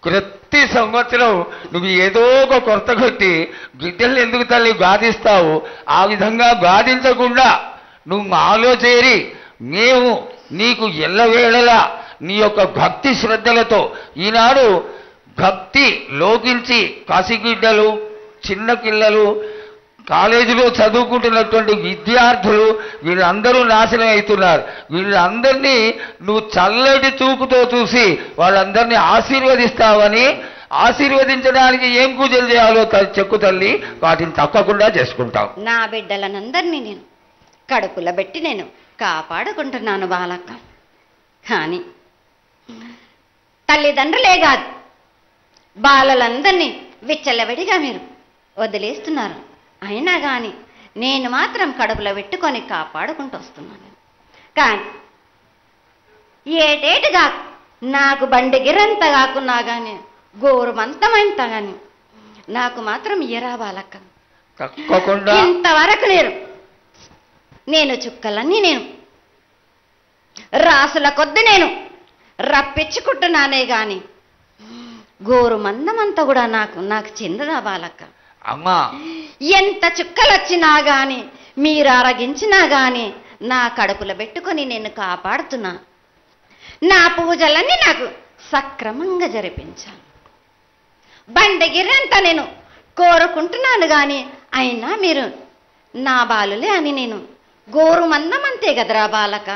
ప్రతి సంవత్సరం నువ్వు ఏదో ఒక కొరత కొట్టి బిడ్డల్ని ఎందుకు తల్లి బాధిస్తావు? ఆ విధంగా బాధించకుండా నువ్వు మాలో చేరి మేము నీకు ఎల్లవేళలా నీ యొక్క భక్తి శ్రద్ధలతో ఈనాడు భక్తి లోకించి కసిగిడ్డలు, చిన్న పిల్లలు, కాలేజీలో చదువుకుంటున్నటువంటి విద్యార్థులు వీళ్ళందరూ నాశనం అవుతున్నారు. వీళ్ళందరినీ నువ్వు చల్లటి చూపుతో చూసి వాళ్ళందరినీ ఆశీర్వదిస్తావని, ఆశీర్వదించడానికి ఏం పూజలు చేయాలో చెక్కు తల్లి, వాటిని తప్పకుండా చేసుకుంటావు. నా బిడ్డలనందరినీ నేను కడుపులో పెట్టి నేను కాపాడుకుంటున్నాను బాలక్క. కానీ తల్లిదండ్రులే కాదు, బాలలందరినీ విచ్చలవిడిగా మీరు వదిలేస్తున్నారు. అయినా కానీ నేను మాత్రం కడుపులో పెట్టుకొని కాపాడుకుంటూ వస్తున్నాను. కానీ ఏటేటుగా నాకు బండి గిరంత కాకున్నా కానీ గోరుమంతమంత కానీ నాకు మాత్రం ఇయ్యరా బాలక్క. తప్పకుండా ఇంతవరకు నేను చుక్కలన్నీ నేను రాసుల కొద్ది నేను రప్పించుకుంటున్నానే గాని గోరు మందమంతా కూడా నాకు చెందదా బాలక్క. అమ్మా, ఎంత చుక్కలొచ్చినా గాని మీరు అరగించినా గాని నా కడుపులో పెట్టుకొని నేను కాపాడుతున్నా. నా పూజలన్నీ నాకు సక్రమంగా జరిపించాలి. బండగిరంతా నేను కోరుకుంటున్నాను గాని అయినా మీరు నా బాలులే అని నేను గోరు మందమంతే కదరా బాలక.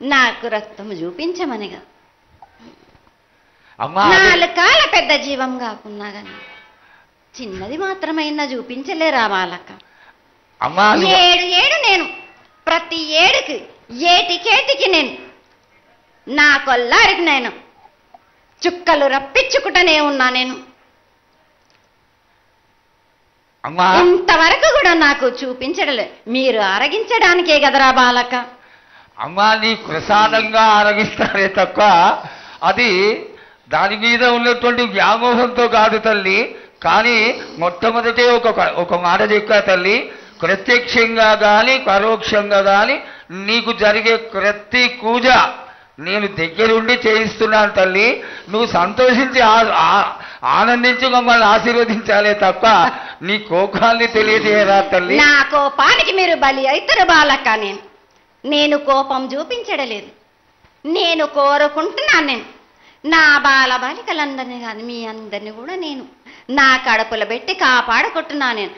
నాకు రక్తం చూపించమనిగా నాలుగు కాల పెద్ద జీవం కాకున్నా గాని చిన్నది మాత్రమైనా చూపించలేరా బాలక. ఏడు నేను ప్రతి ఏడుకి ఏటికేటికి నేను నా కొల్లారికి నేను చుక్కలు రప్పించుకుంటూనే ఉన్నా. నేను ఇంతవరకు కూడా నాకు చూపించడలే, మీరు ఆరగించడానికే కదరా బాలక. అమ్మా, నీ ప్రసాదంగా ఆరగిస్తారే తప్ప అది దాని మీద ఉన్నటువంటి వ్యామోహంతో కాదు తల్లి. కానీ మొట్టమొదటే ఒక మాట చెప్పా తల్లి, ప్రత్యక్షంగా కానీ పరోక్షంగా కానీ నీకు జరిగే ప్రతి పూజ నేను దగ్గరుండి చేయిస్తున్నాను తల్లి. నువ్వు సంతోషించి ఆనందించి మమ్మల్ని ఆశీర్వదించాలే తప్ప నీ కోపాన్ని తెలియజేయరా తల్లి. నా కోపానికి మీరు బలి అవుతారు బాలక్క. నేను కోపం చూపించడలేదు, నేను కోరుకుంటున్నాను. నేను నా బాల బాలికలందరినీ కాదు మీ అందరినీ కూడా నేను నా కడుపులో పెట్టి కాపాడుకుంటున్నాను. నేను